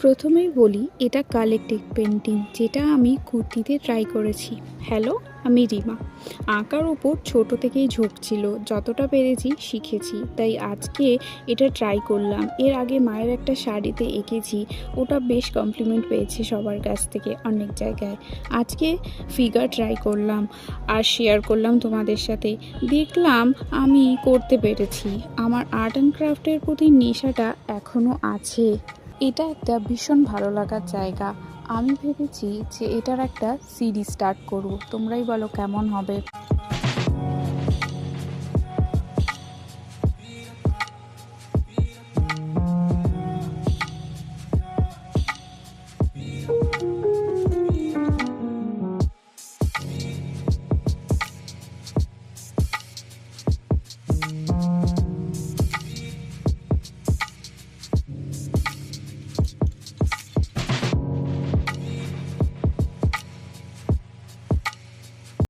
প্রথমেই বলি, এটা কালেক্টিভ পেন্টিং, যেটা আমি কুর্তিতে ট্রাই করেছি। হ্যালো, আমি রিমা। আঁকার ওপর ছোট থেকেই ঝোঁক ছিল, যতটা পেরেছি শিখেছি, তাই আজকে এটা ট্রাই করলাম। এর আগে মায়ের একটা শাড়িতে এঁকেছি, ওটা বেশ কমপ্লিমেন্ট পেয়েছে সবার কাছ থেকে, অনেক জায়গায়। আজকে ফিগার ট্রাই করলাম আর শেয়ার করলাম তোমাদের সাথে। দেখলাম আমি করতে পেরেছি। আমার আর্ট অ্যান্ড ক্রাফটের প্রতি নেশাটা এখনও আছে। এটা একটা ভীষণ ভালো লাগার জায়গা। আমি ভেবেছি যে এটার একটা সিরিজ স্টার্ট করব। তোমরাই বলো কেমন হবে।